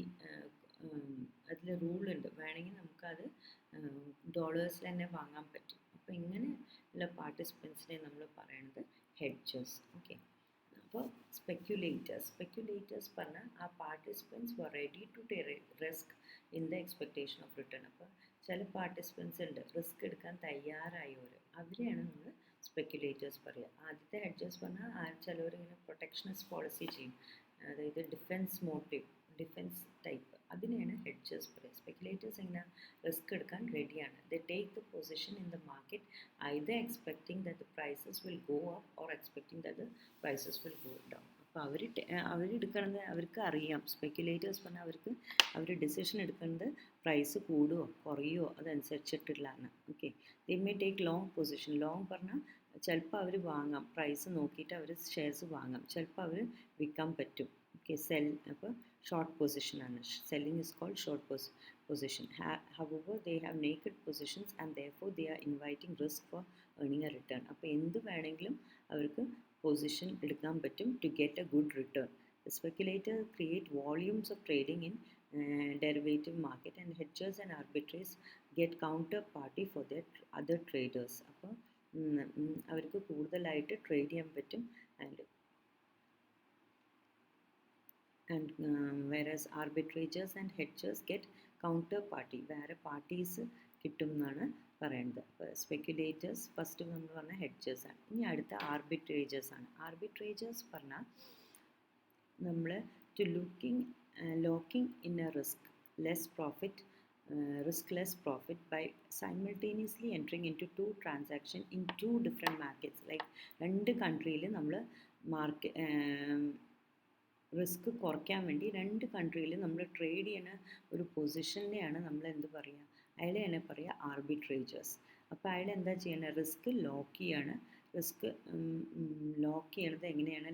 [SPEAKER 1] അതിൽ റൂളുണ്ട്, വേണമെങ്കിൽ നമുക്കത് ഡോളേഴ്സിൽ തന്നെ വാങ്ങാൻ പറ്റും. അപ്പോൾ ഇങ്ങനെ ഉള്ള പാർട്ടിസിപ്പൻസിനെ നമ്മൾ പറയണത് ഹെഡ്ജേഴ്സ്. ഓക്കെ. അപ്പോൾ സ്പെക്യുലേറ്റേഴ്സ് പറഞ്ഞാൽ ആ participants were ready to risk in the expectation of return. അപ്പോൾ ചില പാർട്ടിസിപ്പൻസ് ഉണ്ട് റിസ്ക് എടുക്കാൻ തയ്യാറായവർ, അവരെയാണ് നമ്മൾ സ്പെക്യുലേറ്റേഴ്സ് പറയുക. ആദ്യത്തെ ഹെഡ്ജേഴ്സ് പറഞ്ഞാൽ ചിലവരിങ്ങനെ പ്രൊട്ടക്ഷനിസ്റ്റ് പോളിസി ചെയ്യും, അതായത് ഡിഫെൻസ് ടൈപ്പ്, അതിനെയാണ് ഹെഡ്ജേഴ്സ് പറയുക. സ്പെക്യുലേറ്റേഴ്സ് എങ്ങനെ റിസ്ക് എടുക്കാൻ റെഡിയാണ്. The take the position in the market either expecting that the prices will go up or expecting that the prices will go down. അപ്പോൾ അവരെടുക്കുന്നത് അവർക്ക് അറിയാം. സ്പെക്യുലേറ്റേഴ്സ് പറഞ്ഞാൽ അവർ ഡിസിഷൻ എടുക്കുന്നത് പ്രൈസ് കൂടുമോ കുറയുമോ അതനുസരിച്ചിട്ടുള്ളതാണ്. Okay. They may take long position. Long പറഞ്ഞാൽ ചിലപ്പോൾ അവർ വാങ്ങാം, പ്രൈസ് നോക്കിയിട്ട് അവർ ഷെയർസ് വാങ്ങാം, ചിലപ്പോൾ അവർ വിൽക്കാൻ പറ്റും. ഓക്കെ. അപ്പോൾ ഷോർട്ട് പൊസിഷനാണ്. Selling is called short position. However, they have naked positions and therefore they are inviting risk for earning a return. അപ്പോൾ എന്ത് വേണമെങ്കിലും അവർക്ക് പൊസിഷൻ എടുക്കാൻ പറ്റും to get a good return. The speculator create volumes of trading in derivative market, and hedgers and arbitrators get counterparty for their other traders. അപ്പോൾ അവർക്ക് കൂടുതലായിട്ട് trade ചെയ്യാൻ പറ്റും. And whereas arbitrageurs and hedgers get counterparty, വേറെ parties കിട്ടും എന്നാണ് പറയുന്നത്. അപ്പോൾ സ്പെക്യുലേറ്റേഴ്സ് ഫസ്റ്റ് നമ്മൾ പറഞ്ഞ ഹെഡ്ജേഴ്സ് ആണ്. ഇനി അടുത്ത ആർബിട്രേജേഴ്സ് ആണ്. ആർബിട്രേജേഴ്സ് പറഞ്ഞാൽ നമ്മൾ locking in A riskless profit by simultaneously entering into two transactions in two different markets. Like രണ്ട് കൺട്രിയിൽ നമ്മൾ റിസ്ക് കുറയ്ക്കാൻ വേണ്ടി രണ്ട് കൺട്രിയിൽ നമ്മൾ ട്രേഡ് ചെയ്യുന്ന ഒരു പൊസിഷനെയാണ് നമ്മൾ എന്ത് പറയുക, അയാളെ തന്നെ പറയുക ആർബിട്രേജേഴ്സ്. അപ്പോൾ അയാൾ എന്താ ചെയ്യണത്, റിസ്ക് ലോക്ക് ചെയ്യണത് എങ്ങനെയാണ്,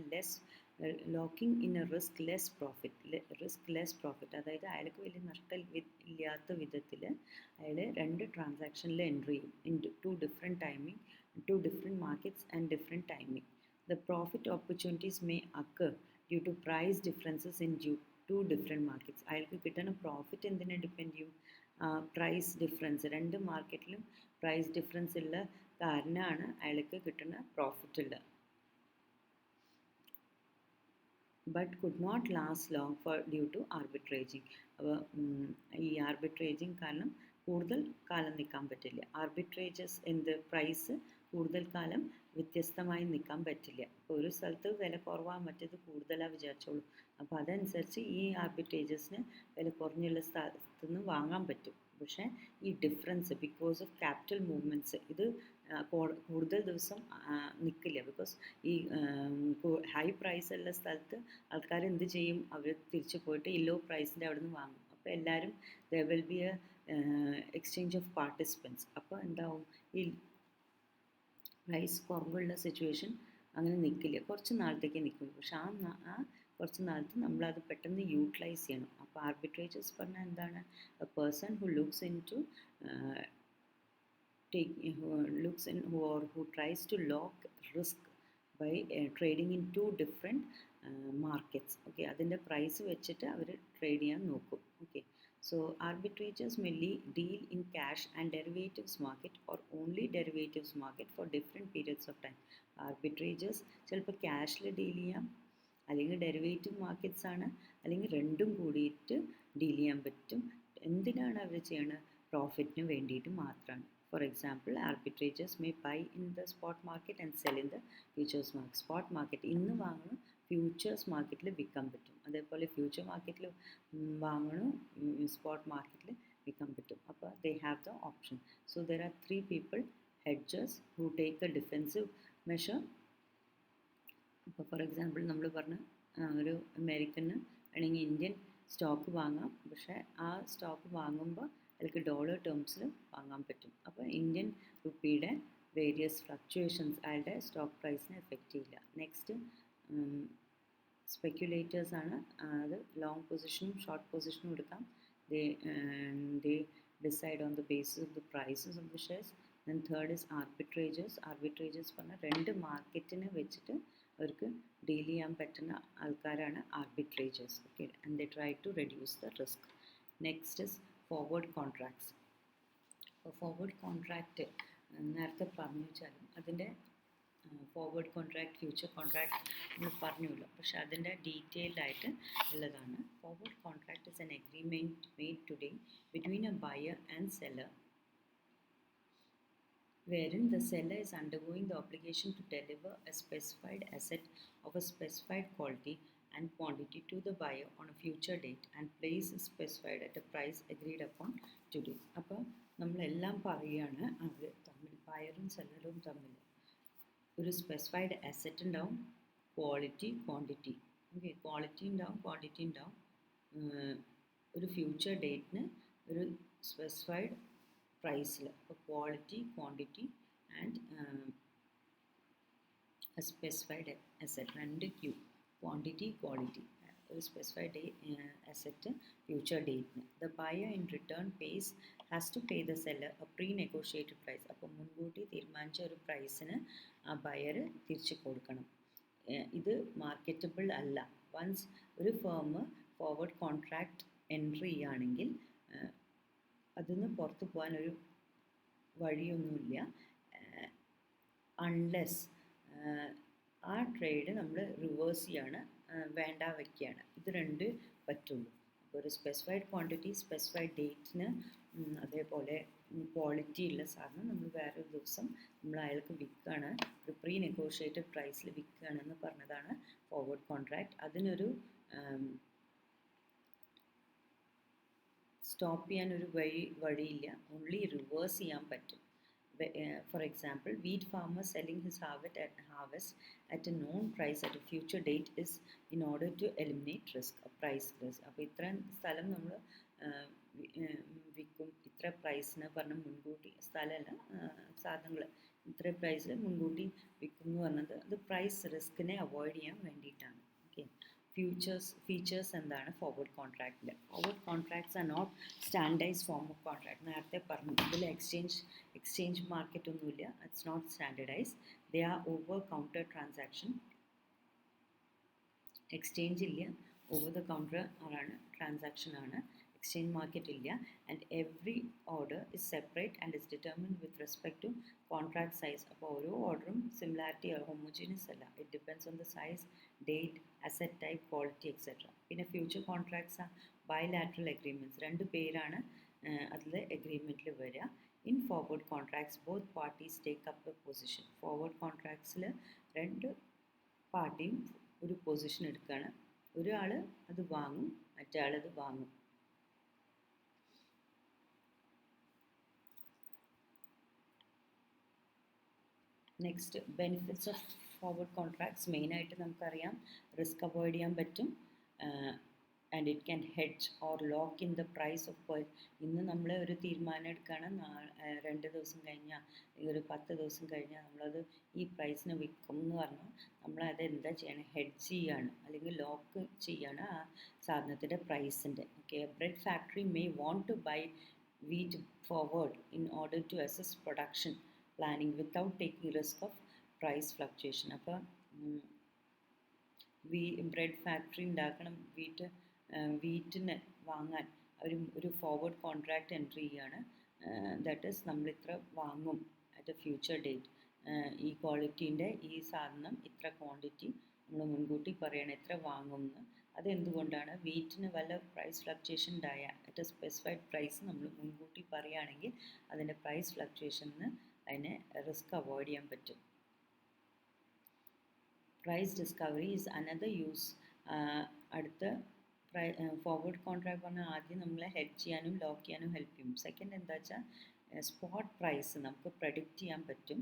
[SPEAKER 1] locking in a riskless profit. അതായത് അയാൾക്ക് വലിയ നഷ്ടം ഇല്ലാത്ത വിധത്തിൽ അയാൾ രണ്ട് ട്രാൻസാക്ഷനിൽ എൻട്രി ചെയ്യും in two different markets and different timing. The profit opportunities may occur due to price differences in two different markets. അയാൾക്ക് കിട്ടുന്ന പ്രോഫിറ്റ് എന്തിനെ ഡിപ്പെൻഡ് ചെയ്യും, പ്രൈസ് ഡിഫറൻസ്. രണ്ട് മാർക്കറ്റിലും പ്രൈസ് ഡിഫറൻസ് ഉള്ള കാരണമാണ് അയാൾക്ക് കിട്ടുന്ന പ്രോഫിറ്റ് ഉള്ളത്. But could not last long due to arbitraging. അപ്പോൾ ഈ ആർബിട്രേജിങ് കാരണം കൂടുതൽ കാലം നിൽക്കാൻ പറ്റില്ല. ആർബിട്രേജസ് പ്രൈസ് കൂടുതൽ കാലം വ്യത്യസ്തമായി നിൽക്കാൻ പറ്റില്ല. ഇപ്പോൾ ഒരു സ്ഥലത്ത് വില കുറവാണ്, മറ്റേത് കൂടുതലാണ് വിചാരിച്ചോളൂ. അപ്പോൾ അതനുസരിച്ച് ഈ ആർബിട്രേജസിന് വില കുറഞ്ഞുള്ള സ്ഥലത്ത് നിന്ന് വാങ്ങാൻ പറ്റും. പക്ഷേ ഈ difference because of capital movements ഇത് കൂടുതൽ ദിവസം നിൽക്കില്ല. ബിക്കോസ് ഈ ഹൈ പ്രൈസ് ഉള്ള സ്ഥലത്ത് ആൾക്കാർ എന്ത് ചെയ്യും, അവർ തിരിച്ചു പോയിട്ട് ഈ ലോ പ്രൈസിൻ്റെ അവിടെ നിന്ന് വാങ്ങും. അപ്പോൾ എല്ലാവരും there will be a exchange of participants. അപ്പോൾ എന്താവും, ഈ പ്രൈസ് കുറവുള്ള സിറ്റുവേഷൻ അങ്ങനെ നിൽക്കില്ല, കുറച്ച് നാളത്തേക്ക് നിൽക്കും. പക്ഷെ ആ കുറച്ച് നാളത്ത് നമ്മളത് പെട്ടെന്ന് യൂട്ടിലൈസ് ചെയ്യണം. അപ്പോൾ ആർബിട്രേജേഴ്സ് പറഞ്ഞാൽ എന്താണ്, a person who looks into who tries to lock risk by trading in two different markets. Okay, അതിൻ്റെ പ്രൈസ് വെച്ചിട്ട് അവർ ട്രേഡ് ചെയ്യാൻ നോക്കും. Okay. So arbitrators may deal in cash and derivatives market or only derivatives market for different periods of time. Arbitrageurs ചിലപ്പോൾ ക്യാഷിൽ deal ചെയ്യാം, അല്ലെങ്കിൽ derivative markets ആണ്, അല്ലെങ്കിൽ രണ്ടും കൂടിയിട്ട് ഡീൽ ചെയ്യാൻ പറ്റും. എന്തിനാണ് അവർ ചെയ്യണത്, പ്രോഫിറ്റിന് വേണ്ടിയിട്ട് മാത്രമാണ്. For example, arbitrageurs may buy in the spot market and sell in the futures market. Spot market ഇന്ന് വാങ്ങണം, ഫ്യൂച്ചേഴ്സ് മാർക്കറ്റിൽ വിൽക്കാൻ പറ്റും. അതേപോലെ ഫ്യൂച്ചർ മാർക്കറ്റിൽ വാങ്ങണം, സ്പോട്ട് മാർക്കറ്റിൽ വിൽക്കാൻ പറ്റും. അപ്പോൾ they have the option. So there are three people, hedgers who take a defensive measure, ഇപ്പോൾ ഫോർ എക്സാമ്പിൾ നമ്മൾ പറഞ്ഞ ഒരു അമേരിക്കന് അല്ലെങ്കിൽ ഇന്ത്യൻ സ്റ്റോക്ക് വാങ്ങാം, പക്ഷേ ആ സ്റ്റോക്ക് വാങ്ങുമ്പോൾ അതിലേക്ക് ഡോളർ ടേംസിൽ വാങ്ങാൻ പറ്റും. അപ്പോൾ ഇന്ത്യൻ റുപ്പിയുടെ വേരിയസ് ഫ്ലക്ച്വേഷൻസ് അയാളുടെ സ്റ്റോക്ക് പ്രൈസിനെ എഫക്റ്റ് ചെയ്യില്ല. നെക്സ്റ്റ് സ്പെക്യുലേറ്റേഴ്സ് ആണ്. അത് ലോങ് പൊസിഷനും ഷോർട്ട് പൊസിഷനും എടുക്കാം. They decide on the basis of the prices of the shares. Then third is arbitrageurs. Arbitrageurs പറഞ്ഞാൽ രണ്ട് മാർക്കറ്റിനെ വെച്ചിട്ട് അവർക്ക് ഡീൽ ചെയ്യാൻ പറ്റുന്ന ആൾക്കാരാണ് arbitrageurs. Okay, and they try to reduce the risk. Next is forward contracts. അപ്പോൾ ഫോർവേഡ് കോൺട്രാക്റ്റ് നേരത്തെ പറഞ്ഞു വെച്ചാലും അതിൻ്റെ ഫോർവേഡ് കോൺട്രാക്ട്, ഫ്യൂച്ചർ കോൺട്രാക്ട് നമ്മൾ പറഞ്ഞല്ലോ, പക്ഷെ അതിൻ്റെ ഡീറ്റെയിൽഡ് ആയിട്ട് ഉള്ളതാണ്. Forward contract is an agreement made today between A buyer and seller, wherein the seller is undergoing the obligation to deliver a specified asset of a specified quality and quantity to the buyer on a future date and place is specified at a price agreed upon today. അപ്പോൾ നമ്മളെല്ലാം പറയുകയാണ് അവർ തമ്മിൽ, ബയറും സെല്ലറും തമ്മിൽ ഒരു specified asset ഉണ്ടാവും, quality, quantity. Okay, quality ഉണ്ടാവും, quantity ഉണ്ടാവും. ഒരു ഫ്യൂച്ചർ ഡേറ്റിന് ഒരു സ്പെസിഫൈഡ് പ്രൈസിൽ. അപ്പോൾ quality, quantity and specified asset, രണ്ട് ക്യൂ, ക്വാണ്ടിറ്റി, ക്വാളിറ്റി. ഒരു സ്പെസിഫൈഡ് അസറ്റ് ഫ്യൂച്ചർ ഡേറ്റിന്. The buyer in return pays has to pay the seller a pre negotiated price. അപ്പോൾ മുൻകൂട്ടി തീരുമാനിച്ച ഒരു പ്രൈസിന് ആ ബയർ തിരിച്ചു കൊടുക്കണം. ഇത് മാർക്കറ്റബിൾ അല്ല. വൺസ് ഒരു ഫേം ഫോർവേഡ് കോൺട്രാക്ട് എൻട്രി ചെയ്യുകയാണെങ്കിൽ അതിന് പുറത്ത് പോകാനൊരു വഴിയൊന്നുമില്ല, അൺലെസ് ആ ട്രേഡ് നമ്മൾ റിവേഴ്സ് ചെയ്യാണ്, വേണ്ട വയ്ക്കുകയാണ്. ഇത് രണ്ട് പറ്റുള്ളൂ. അപ്പോൾ ഒരു സ്പെസിഫൈഡ് ക്വാണ്ടിറ്റി, സ്പെസിഫൈഡ് ഡേറ്റിന്, അതേപോലെ ക്വാളിറ്റി ഉള്ള സാധനം നമ്മൾ വേറൊരു ദിവസം നമ്മൾ അയാൾക്ക് വിൽക്കുകയാണ്, ഒരു പ്രീ നെഗോഷിയേറ്റഡ് പ്രൈസിൽ വിൽക്കുകയാണെന്ന് പറഞ്ഞതാണ് ഫോർവേഡ് കോൺട്രാക്ട്. അതിനൊരു സ്റ്റോപ്പ് ചെയ്യാനൊരു വഴിയില്ല, ഓൺലി റിവേഴ്സ് ചെയ്യാൻ പറ്റും. For example, wheat farmer selling his harvest at a known price at a future date is in order to eliminate risk, a price risk. അപ്പോൾ ഇത്ര സ്ഥലം നമ്മൾ വിൽക്കും, ഇത്ര പ്രൈസിന് പറഞ്ഞ് മുൻകൂട്ടി, സ്ഥലമല്ല സാധനങ്ങൾ ഇത്ര പ്രൈസിൽ മുൻകൂട്ടി വിൽക്കും എന്ന് പറഞ്ഞത് അത് പ്രൈസ് റിസ്കിനെ അവോയ്ഡ് ചെയ്യാൻ വേണ്ടിയിട്ടാണ്. ഓക്കെ, ഫീച്ചേഴ്സ് എന്താണ് ഫോർവേഡ് കോൺട്രാക്റ്റിൽ? Forward contracts are not standardise form of contract. നേരത്തെ പറഞ്ഞു, ഇതിൽ എക്സ്ചേഞ്ച് മാർക്കറ്റ് ഒന്നുമില്ല, it's not standardise. They are over counter transaction. Exchange ഇല്ല, ഓവർ ദ കൗണ്ടർ ആണ്, ട്രാൻസാക്ഷൻ ആണ്, എക്സ്ചേഞ്ച് മാർക്കറ്റ് ഇല്ല. And every order is separate and is determined with respect to contract size. അപ്പോൾ ഓരോ ഓർഡറും സിമിലാരിറ്റി ഹോമോജീനിയസ് അല്ല, it depends on the size, date, asset type, quality etcetera. പിന്നെ future contracts ആ bilateral agreements, രണ്ട് പേരാണ് അതിൽ എഗ്രിമെൻറ്റിൽ വരിക. In forward contracts both parties take up a position. Forward കോൺട്രാക്ട്സിൽ രണ്ട് പാർട്ടിയും ഒരു പൊസിഷൻ എടുക്കുകയാണ്, ഒരാൾ അത് വാങ്ങും, മറ്റേ ആളത് വാങ്ങും. Next, benefits of forward contracts. മെയിനായിട്ട് നമുക്കറിയാം, റിസ്ക് അവോയ്ഡ് ചെയ്യാൻ പറ്റും, and it can hedge or lock in the price of. ഇന്ന് നമ്മൾ ഒരു തീരുമാനം എടുക്കുകയാണ്, 2 ദിവസം കഴിഞ്ഞാൽ അല്ലെങ്കിൽ ഒരു 10 ദിവസം കഴിഞ്ഞാൽ നമ്മളത് ഈ പ്രൈസിന് വിൽക്കും എന്ന് പറഞ്ഞാൽ നമ്മളത് എന്താ ചെയ്യണം? ഹെഡ്ജ് ചെയ്യാണ്, അല്ലെങ്കിൽ ലോക്ക് ചെയ്യാണ് ആ സാധനത്തിൻ്റെ പ്രൈസിൻ്റെ. Okay, bread factory may want to buy wheat forward in order to assess production planning without taking risk of price fluctuation. അപ്പോൾ ബ്രെഡ് ഫാക്ടറി ഉണ്ടാക്കണം, വീറ്റിന് വാങ്ങാൻ ഒരു ഫോർവേഡ് കോൺട്രാക്റ്റ് എൻട്രി ചെയ്യുകയാണ്. ദാറ്റ് ഈസ് നമ്മൾ ഇത്ര വാങ്ങും അറ്റ് എ ഫ്യൂച്ചർ ഡേറ്റ്, ഈ ക്വാളിറ്റീൻ്റെ ഈ സാധനം ഇത്ര ക്വാണ്ടിറ്റി നമ്മൾ മുൻകൂട്ടി പറയണം എത്ര വാങ്ങുമെന്ന്. അതെന്തുകൊണ്ടാണ്? വീറ്റിന് വല്ല പ്രൈസ് ഫ്ലക്ച്വേഷൻ ഉണ്ടായാൽ അറ്റ് എ സ്പെസിഫൈഡ് പ്രൈസ് നമ്മൾ മുൻകൂട്ടി പറയുകയാണെങ്കിൽ അതിൻ്റെ പ്രൈസ് ഫ്ലക്ച്വേഷന് അതിനെ റിസ്ക് അവോയ്ഡ് ചെയ്യാൻ പറ്റും. Price discovery is another use. അടുത്ത ഫോർവേഡ് കോൺട്രാക്ട് പറഞ്ഞാൽ ആദ്യം നമ്മളെ ഹെഡ്ജ് ചെയ്യാനും ലോക്ക് ചെയ്യാനും ഹെൽപ്പ് ചെയ്യും. സെക്കൻഡ് എന്താ വെച്ചാൽ സ്പോട്ട് പ്രൈസ് നമുക്ക് പ്രഡിക്റ്റ് ചെയ്യാൻ പറ്റും.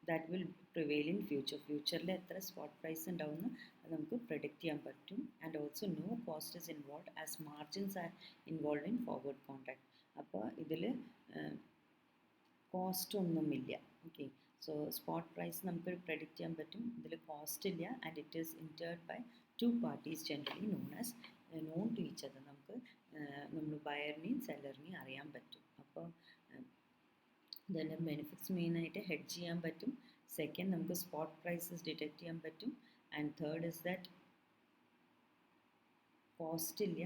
[SPEAKER 1] that will prevail in future. ഫ്യൂച്ചറിൽ എത്ര സ്പോട്ട് പ്രൈസ് ഉണ്ടാവുമെന്ന് അത് നമുക്ക് പ്രഡിക്റ്റ് ചെയ്യാൻ പറ്റും. And also no cost is involve as margins are involve in forward contract. അപ്പോൾ ഇതിൽ കോസ്റ്റ് ഒന്നുമില്ല. ഓക്കെ, സോ സ്പോട്ട് പ്രൈസ് നമുക്ക് പ്രഡിക്റ്റ് ചെയ്യാൻ പറ്റും, ഇതിൽ കോസ്റ്റ് ഇല്ല. And it is entered by two parties generally known to each other. നമുക്ക് നമ്മൾ ബയറിനെയും സെല്ലറിനെയും അറിയാൻ പറ്റും. അപ്പോൾ ഇതിൻ്റെ ബെനിഫിറ്റ്സ് മെയിനായിട്ട് ഹെഡ്ജ് ചെയ്യാൻ പറ്റും. സെക്കൻഡ്, നമുക്ക് സ്പോട്ട് പ്രൈസസ് ഡിറ്റക്ട് ചെയ്യാൻ പറ്റും. And third is that cost ഇല്ല.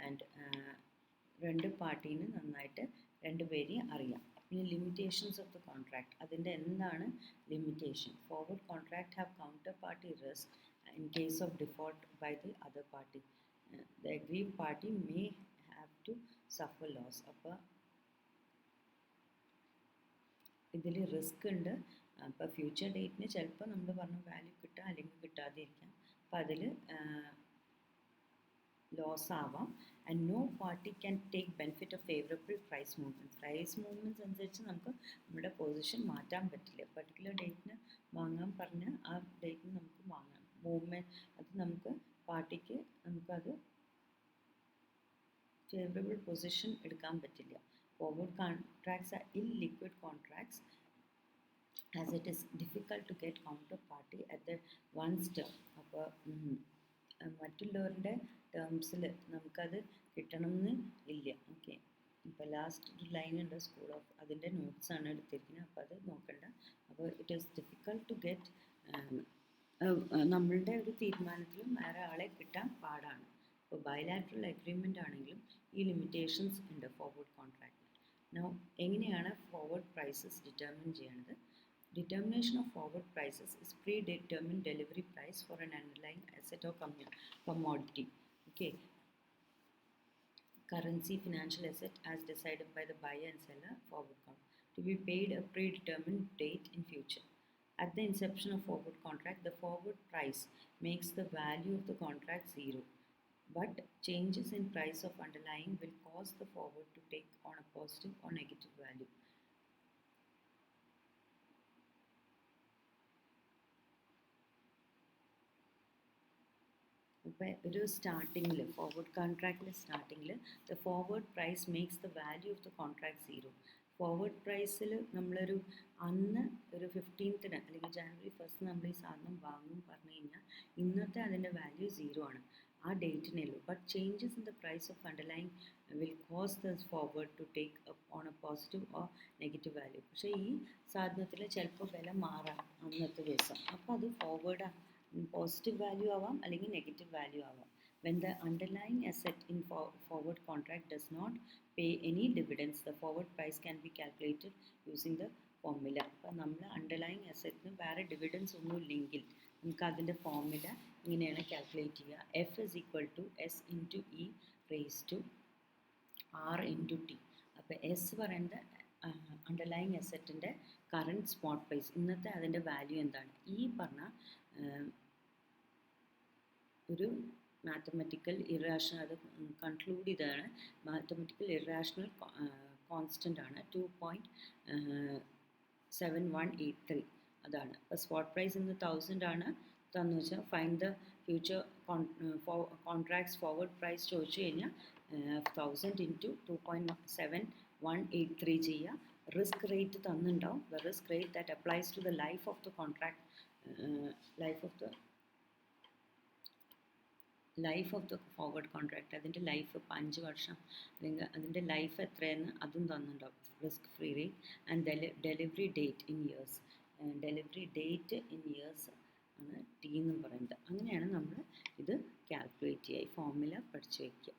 [SPEAKER 1] ആൻഡ് രണ്ട് പാർട്ടീന് നന്നായിട്ട് രണ്ടുപേരെയും അറിയാം. പിന്നെ ലിമിറ്റേഷൻസ് ഓഫ് ദ കോൺട്രാക്ട്, അതിൻ്റെ എന്താണ് limitation? Forward contract have counterparty risk in case of default by the other party. The agreed party may have to suffer loss. അപ്പോൾ ഇതിൽ റിസ്ക് ഉണ്ട്. അപ്പോൾ ഫ്യൂച്ചർ ഡേറ്റിന് ചിലപ്പോൾ നമ്മൾ പറഞ്ഞ വാല്യൂ കിട്ടുക അല്ലെങ്കിൽ കിട്ടാതെ ഇരിക്കാം. അപ്പോൾ അതിൽ ലോസ് ആവാം. And no party can take benefit of favourable price movements അനുസരിച്ച് നമുക്ക് നമ്മുടെ പൊസിഷൻ മാറ്റാൻ പറ്റില്ല. പർട്ടിക്കുലർ ഡേറ്റിന് വാങ്ങാൻ പറഞ്ഞാൽ ആ ഡേറ്റിന് നമുക്ക് വാങ്ങാം. അത് നമുക്ക് പാർട്ടിക്ക് നമുക്കത് ഫേവറബിൾ പൊസിഷൻ എടുക്കാൻ പറ്റില്ല. Forward contracts are illiquid contracts as it is difficult to get counterparty at the one's term. അപ്പോൾ മറ്റുള്ളവരുടെ ടേംസിൽ നമുക്കത് കിട്ടണമെന്ന് ഇല്ല. ഓക്കെ, ഇപ്പോൾ ലാസ്റ്റ് ഒരു ലൈൻ ഉണ്ട് സ്കൂൾ ഓഫ്, അതിൻ്റെ നോട്ട്സാണ് എടുത്തിരിക്കുന്നത്. അപ്പോൾ അത് നോക്കണ്ട. അപ്പോൾ it is difficult to get, നമ്മളുടെ ഒരു തീരുമാനത്തിലും വേറെ ആളെ കിട്ടാൻ പാടാണ്. അപ്പോൾ ബയലാറ്ററൽ അഗ്രിമെൻ്റ് ആണെങ്കിലും ഈ ലിമിറ്റേഷൻസ് ഉണ്ട് ഫോർവേഡ് കോൺട്രാക്ട്. നൗ എങ്ങനെയാണ് ഫോർവേഡ് പ്രൈസസ് ഡിറ്റർമിൻ ചെയ്യുന്നത്? Determination of forward prices is predetermined delivery price for an underlying asset or commodity. Okay, currency, financial asset as decided by the buyer and seller forward contract to be paid a predetermined date in future. At the inception of forward contract, the forward price makes the value of the contract zero. But changes in price of underlying will cause the forward to take on a positive or negative value. ഒരു സ്റ്റാർട്ടിങ്ങിൽ forward കോൺട്രാക്റ്റിൽ സ്റ്റാർട്ടിങ്ങിൽ the forward price makes the value of the contract zero. Forward പ്രൈസിൽ നമ്മളൊരു അന്ന് ഒരു 15th അല്ലെങ്കിൽ ജാനുവരി 1 നമ്മൾ ഈ സാധനം വാങ്ങും പറഞ്ഞു കഴിഞ്ഞാൽ ഇന്നത്തെ അതിൻ്റെ വാല്യൂ സീറോ ആണ്, ആ ഡേറ്റിനേ ഉള്ളൂ. But changes in the price of underlying will cause the forward to take on a positive or negative value. പക്ഷേ ഈ സാധനത്തിൽ ചിലപ്പോൾ വില മാറാം അന്നത്തെ ദിവസം. അപ്പോൾ അത് ഫോർവേഡ് പോസിറ്റീവ് വാല്യൂ ആവാം അല്ലെങ്കിൽ നെഗറ്റീവ് വാല്യൂ ആവാം. When the underlying asset in forward contract does not pay any dividends, the forward price can be calculated using the formula. അപ്പോൾ നമ്മൾ അണ്ടർലൈങ് അസറ്റിന് വേറെ ഡിവിഡൻസ് ഒന്നും ഇല്ലെങ്കിൽ നമുക്ക് അതിൻ്റെ ഫോർമുല ഇങ്ങനെയാണ് കാൽക്കുലേറ്റ് ചെയ്യുക. F is equal to S into E raise to R into T. അപ്പോൾ എസ് പറയുന്നത് അണ്ടർലൈങ് അസറ്റിൻ്റെ കറണ്ട് സ്പോട്ട് പ്രൈസ്, ഇന്നത്തെ അതിൻ്റെ വാല്യൂ എന്താണ്. ഈ പറഞ്ഞ ഒരു മാത്തമെറ്റിക്കൽ ഇറാഷണൽ, അത് കൺക്ലൂഡ് ചെയ്തതാണ്. മാത്തമെറ്റിക്കൽ ഇറാഷണൽ കോൺസ്റ്റൻ്റ് ആണ് 2.7183. അതാണ്. അപ്പോൾ സ്പോട്ട് പ്രൈസ് ഇന്ന് 1000 ആണ് തന്നു വെച്ചാൽ find the future contracts forward price ചോദിച്ചു കഴിഞ്ഞാൽ 1000 ഇൻറ്റു 2.7183 ചെയ്യുക. റിസ്ക് റേറ്റ് തന്നിട്ടുണ്ടാവും. The risk rate that applies to the life of the contract, life of the forward contract, അതിൻ്റെ ലൈഫ് ഇപ്പോൾ 5 വർഷം അല്ലെങ്കിൽ അതിൻ്റെ ലൈഫ് എത്രയെന്ന് അതും തന്നിട്ടുണ്ടാവും. Risk free rate and delivery date in years. Delivery date in years ആണ് ടി എന്ന് പറയുന്നത്. അങ്ങനെയാണ് നമ്മൾ ഇത് കാൽക്കുലേറ്റ് ചെയ്യുക. ഈ ഫോർമുല പഠിച്ചു വയ്ക്കുക.